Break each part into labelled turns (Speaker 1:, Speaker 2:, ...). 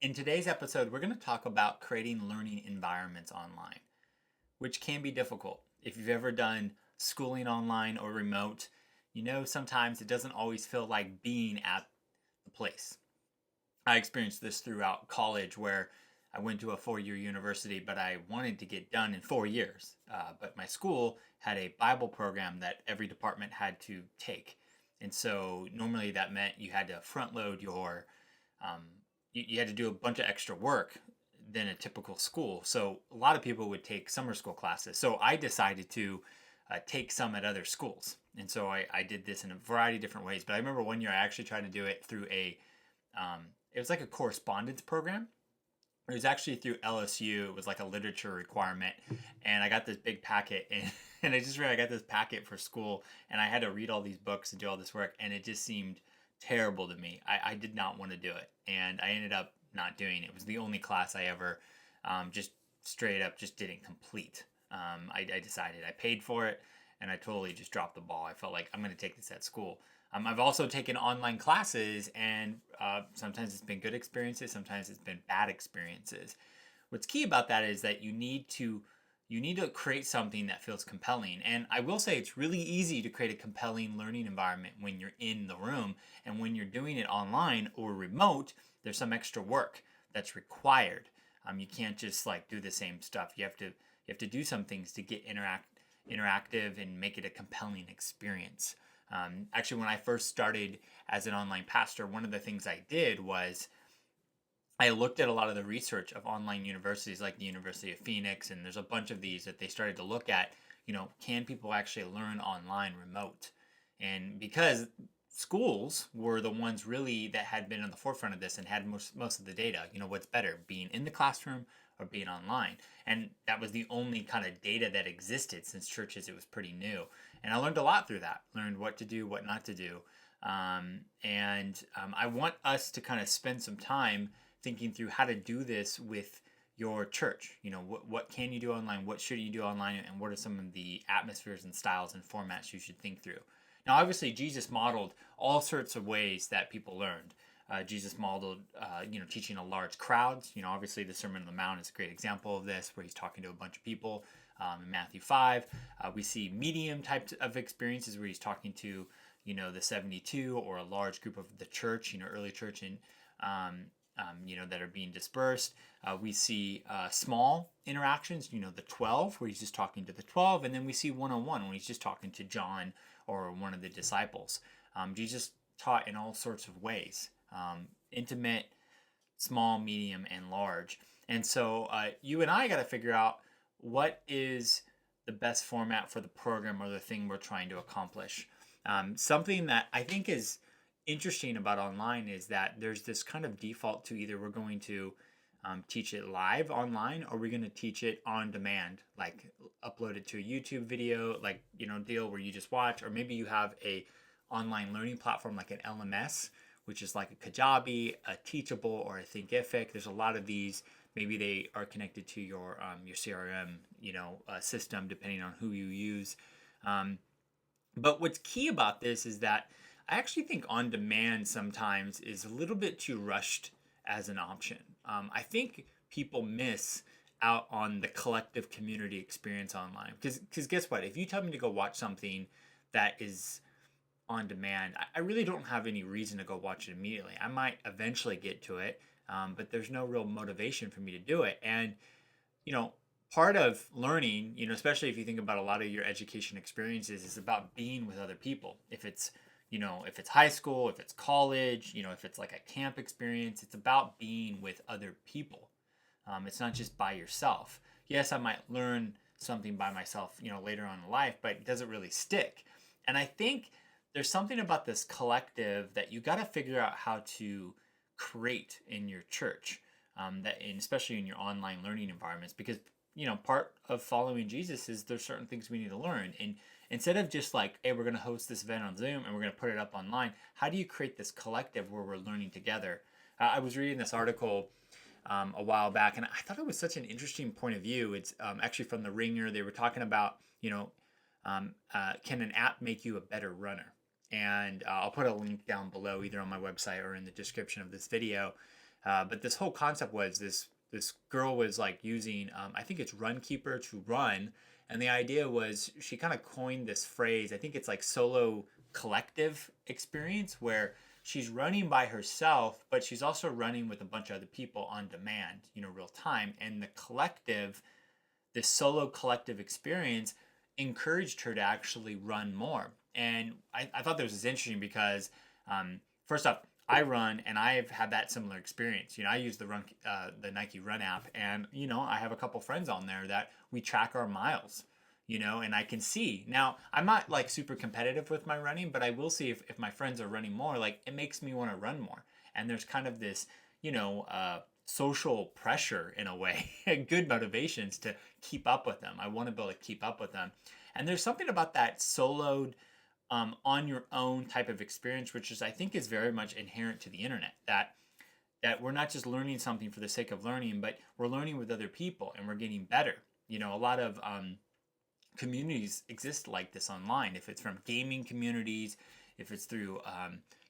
Speaker 1: In today's episode, we're going to talk about creating learning environments online, which can be difficult. If you've ever done schooling online or remote, you know sometimes it doesn't always feel like being at the place. I experienced this throughout college where I went to a 4 year university, but I wanted to get done in 4 years. But my school had a Bible program that every department had to take. And so normally that meant you had to front load um, you had to do a bunch of extra work than a typical school. So a lot of people would take summer school classes. So I decided to take some at other schools. And so I did this in a variety of different ways. But I remember one year I actually tried to do it through it was like a correspondence program. It was actually through LSU. It was like a literature requirement. And I got this big packet and I just realized I got this packet for school and I had to read all these books and do all this work. And it just seemed terrible to me. I did not want to do it. And I ended up not doing it. It was the only class I ever just straight up just didn't complete. I decided I paid for it and I totally just dropped the ball. I felt like I'm going to take this at school. I've also taken online classes, and sometimes it's been good experiences, sometimes it's been bad experiences. What's key about that is that you need to create something that feels compelling. And I will say it's really easy to create a compelling learning environment when you're in the room, and when you're doing it online or remote, there's some extra work that's required. You can't just like do the same stuff. You have to do some things to get interactive and make it a compelling experience. Actually, when I first started as an online pastor, one of the things I did was I looked at a lot of the research of online universities like the University of Phoenix, and there's a bunch of these that they started to look at, can people actually learn online remote? And because schools were the ones really that had been on the forefront of this and had most of the data, what's better, being in the classroom or being online? And that was the only kind of data that existed since churches, it was pretty new. And I learned a lot through that, learned what to do, what not to do. I want us to kind of spend some time thinking through how to do this with your church. What can you do online? What should you do online? And what are some of the atmospheres and styles and formats you should think through? Now, obviously, Jesus modeled all sorts of ways that people learned. Jesus modeled, teaching a large crowds. Obviously, the Sermon on the Mount is a great example of this, where he's talking to a bunch of people. In Matthew 5, we see medium types of experiences where he's talking to, the 72 or a large group of the church, early church in that are being dispersed. We see small interactions, the 12, where he's just talking to the 12. And then we see one-on-one when he's just talking to John or one of the disciples. Jesus taught in all sorts of ways, intimate, small, medium, and large. And so you and I got to figure out what is the best format for the program or the thing we're trying to accomplish. Something that I think is interesting about online is that there's this kind of default to either we're going to teach it live online or we're going to teach it on demand, like upload it to a YouTube video, like deal where you just watch, or maybe you have a online learning platform like an LMS, which is like a Kajabi, a Teachable, or a Thinkific. There's a lot of these. Maybe they are connected to your CRM system, depending on who you use. But what's key about this is that I actually think on demand sometimes is a little bit too rushed as an option. I think people miss out on the collective community experience online. Because guess what? If you tell me to go watch something that is on demand, I really don't have any reason to go watch it immediately. I might eventually get to it, but there's no real motivation for me to do it. And, part of learning, especially if you think about a lot of your education experiences, is about being with other people. If it's high school, if it's college, if it's like a camp experience, it's about being with other people. It's not just by yourself. Yes, I might learn something by myself, later on in life, but it doesn't really stick. And I think there's something about this collective that you got to figure out how to create in your church, and especially in your online learning environments, because part of following Jesus is there's certain things we need to learn. And instead of just like, hey, we're going to host this event on Zoom and we're going to put it up online, how do you create this collective where we're learning together? I was reading this article a while back, and I thought it was such an interesting point of view. It's actually from the Ringer. They were talking about, can an app make you a better runner? And I'll put a link down below, either on my website or in the description of this video. But this whole concept was this girl was like using I think it's Runkeeper to run, and the idea was she kind of coined this phrase. I think it's like solo collective experience where she's running by herself, but she's also running with a bunch of other people on demand, real time. And the collective, this solo collective experience encouraged her to actually run more. And I thought this was interesting because, first off, I run and I've had that similar experience. I use the Nike Run app, and I have a couple friends on there that we track our miles. And I can see now. I'm not like super competitive with my running, but I will see if my friends are running more. Like it makes me want to run more. And there's kind of this, social pressure in a way, good motivations to keep up with them. I want to be able to keep up with them. And there's something about that soloed, on your own type of experience, which is I think is very much inherent to the internet. That we're not just learning something for the sake of learning, but we're learning with other people and we're getting better. A lot of communities exist like this online. If it's from gaming communities, if it's through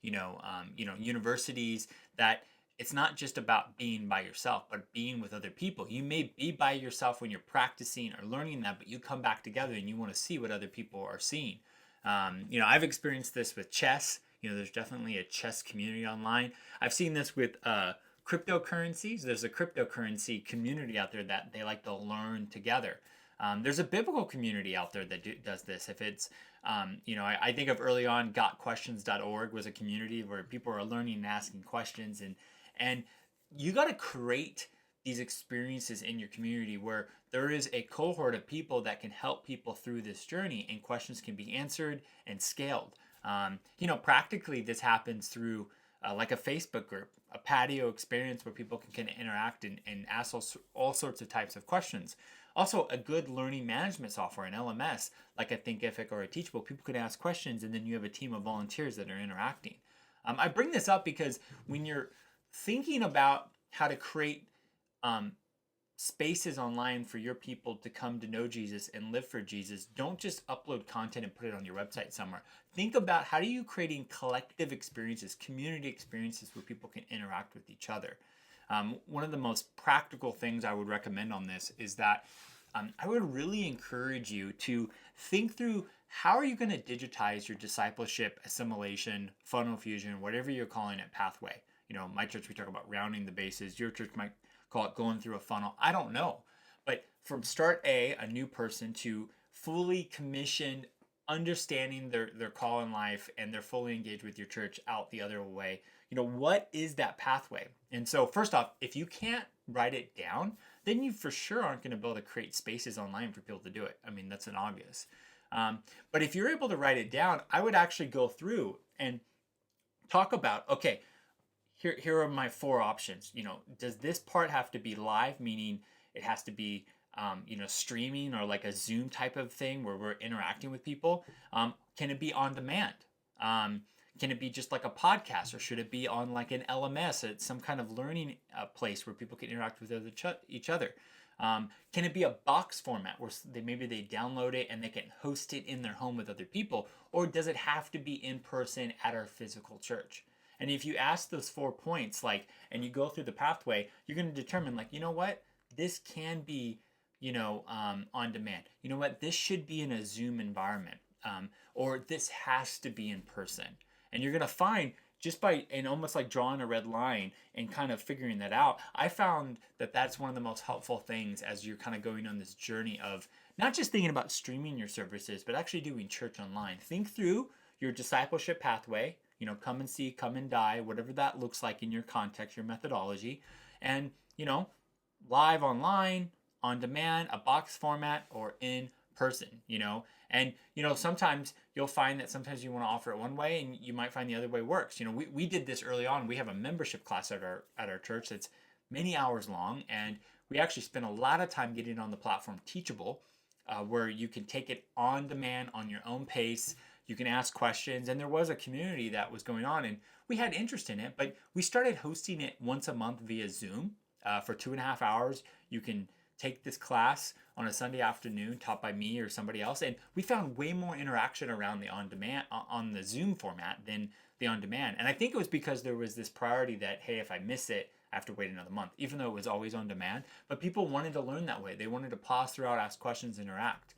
Speaker 1: universities, that it's not just about being by yourself, but being with other people. You may be by yourself when you're practicing or learning that, but you come back together and you want to see what other people are seeing. I've experienced this with chess. There's definitely a chess community online. I've seen this with cryptocurrencies. There's a cryptocurrency community out there that they like to learn together. There's a biblical community out there that does this. If it's, I think of early on, gotquestions.org was a community where people are learning and asking questions, and you got to create these experiences in your community where there is a cohort of people that can help people through this journey, and questions can be answered and scaled. Practically this happens through like a Facebook group, a patio experience where people can interact and ask all sorts of types of questions. Also, a good learning management software, an LMS, like a Thinkific or a Teachable, people can ask questions, and then you have a team of volunteers that are interacting. I bring this up because when you're thinking about how to create spaces online for your people to come to know Jesus and live for Jesus, don't just upload content and put it on your website somewhere. Think about how do you creating collective experiences, community experiences where people can interact with each other. One of the most practical things I would recommend on this is that I would really encourage you to think through how are you going to digitize your discipleship, assimilation, funnel fusion, whatever you're calling it, pathway. My church, we talk about rounding the bases. Your church might call it going through a funnel. I don't know. But from start a new person to fully commissioned, understanding their call in life, and they're fully engaged with your church out the other way, what is that pathway? And so first off, if you can't write it down, then you for sure aren't going to be able to create spaces online for people to do it. I mean, that's an obvious. But if you're able to write it down, I would actually go through and talk about, okay, here are my 4 options. Does this part have to be live, meaning it has to be streaming or like a Zoom type of thing where we're interacting with people? Can it be on demand? Can it be just like a podcast, or should it be on like an LMS, some kind of learning place where people can interact with each other? Can it be a box format where maybe they download it and they can host it in their home with other people? Or does it have to be in person at our physical church? And if you ask those 4 points, and you go through the pathway, you're going to determine, what? This can be, on demand. You know what? This should be in a Zoom environment. Or this has to be in person. And you're going to find just by, and almost like drawing a red line and kind of figuring that out, I found that that's one of the most helpful things as you're kind of going on this journey of not just thinking about streaming your services, but actually doing church online. Think through your discipleship pathway, come and see, come and die, whatever that looks like in your context, your methodology, and, live online, on demand, a box format, or in person, and sometimes you'll find that sometimes you want to offer it one way and you might find the other way works. We did this early on. We have a membership class at our church that's many hours long, and we actually spend a lot of time getting on the platform Teachable, where you can take it on demand on your own pace. You can ask questions, and there was a community that was going on, and we had interest in it, but we started hosting it once a month via Zoom for 2.5 hours. You can take this class on a Sunday afternoon taught by me or somebody else, and we found way more interaction around the on the Zoom format than the on demand. And I think it was because there was this priority that, hey, if I miss it, I have to wait another month, even though it was always on demand. But people wanted to learn that way. They wanted to pause throughout, ask questions, interact.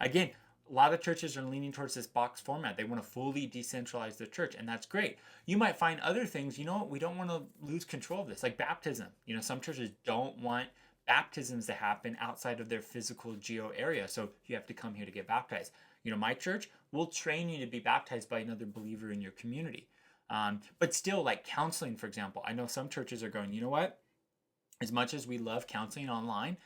Speaker 1: Again, a lot of churches are leaning towards this box format. They want to fully decentralize their church, and that's great. You might find other things, we don't want to lose control of this, like baptism. Some churches don't want baptisms to happen outside of their physical geo area, so you have to come here to get baptized. My church will train you to be baptized by another believer in your community. But still, like counseling, for example, I know some churches are going, you know what? As much as we love counseling online,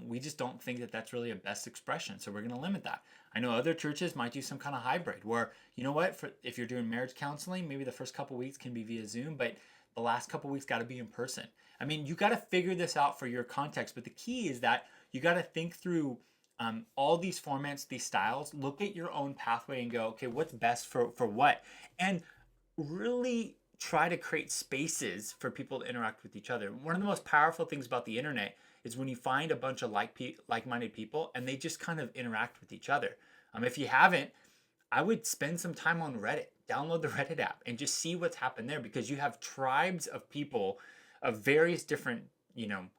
Speaker 1: we just don't think that that's really a best expression. So we're going to limit that. I know other churches might do some kind of hybrid where, if you're doing marriage counseling, maybe the first couple weeks can be via Zoom, but the last couple weeks got to be in person. I mean, you got to figure this out for your context, but the key is that you got to think through all these formats, these styles, look at your own pathway and go, okay, what's best for what? And really try to create spaces for people to interact with each other. One of the most powerful things about the internet is when you find a bunch of like-minded people and they just kind of interact with each other. If you haven't, I would spend some time on Reddit, download the Reddit app and just see what's happened there, because you have tribes of people of various different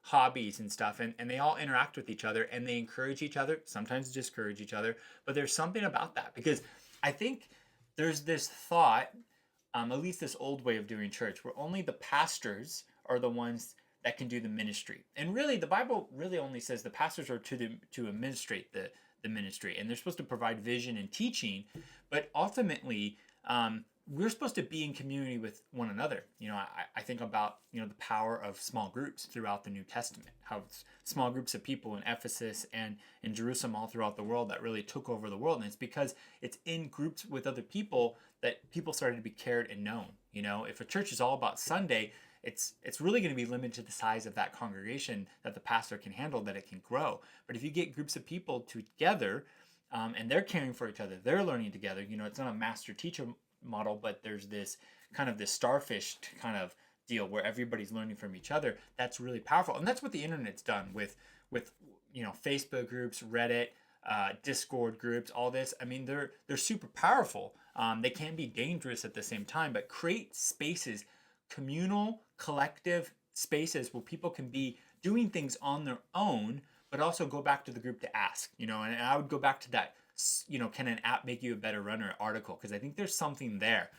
Speaker 1: hobbies and stuff, and they all interact with each other and they encourage each other, sometimes discourage each other, but there's something about that, because I think there's this thought, at least this old way of doing church, where only the pastors are the ones that can do the ministry. And really, the Bible really only says the pastors are to administrate the ministry, and they're supposed to provide vision and teaching, but ultimately, we're supposed to be in community with one another. I think about, the power of small groups throughout the New Testament, how it's small groups of people in Ephesus and in Jerusalem all throughout the world that really took over the world. And it's because it's in groups with other people that people started to be cared and known. If a church is all about Sunday, it's really going to be limited to the size of that congregation that the pastor can handle, that it can grow. But if you get groups of people together, and they're caring for each other, they're learning together, it's not a master-teacher model, but there's this kind of this starfish kind of deal where everybody's learning from each other. That's really powerful. And that's what the internet's done with Facebook groups, Reddit, Discord groups, all this. I mean, they're super powerful. They can be dangerous at the same time, but create spaces, communal, collective spaces where people can be doing things on their own, but also go back to the group to ask, and I would go back to that, can an app make you a better runner article? Because I think there's something there,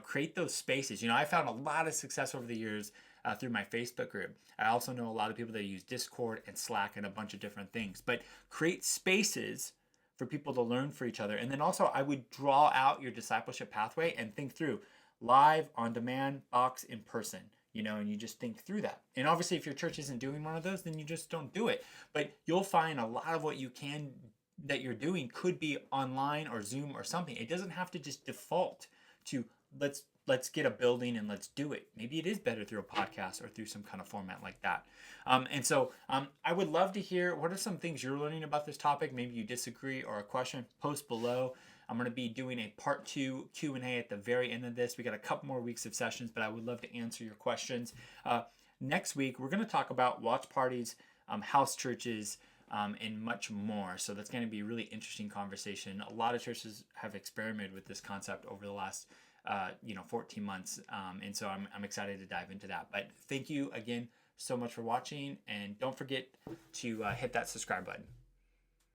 Speaker 1: create those spaces. I found a lot of success over the years through my Facebook group. I also know a lot of people that use Discord and Slack and a bunch of different things, but create spaces for people to learn for each other. And then also I would draw out your discipleship pathway and think through live, on demand, box, in person, and you just think through that. And obviously if your church isn't doing one of those, then you just don't do it. But you'll find a lot of what that you're doing could be online or Zoom or something. It doesn't have to just default to let's get a building and let's do it. Maybe it is better through a podcast or through some kind of format like that. And so I would love to hear, what are some things you're learning about this topic? Maybe you disagree or a question, post below. I'm going to be doing a part 2 Q&A at the very end of this. We got a couple more weeks of sessions, but I would love to answer your questions. Next week, we're going to talk about watch parties, house churches, and much more. So that's going to be a really interesting conversation. A lot of churches have experimented with this concept over the last 14 months. And so I'm excited to dive into that. But thank you again so much for watching, and don't forget to hit that subscribe button.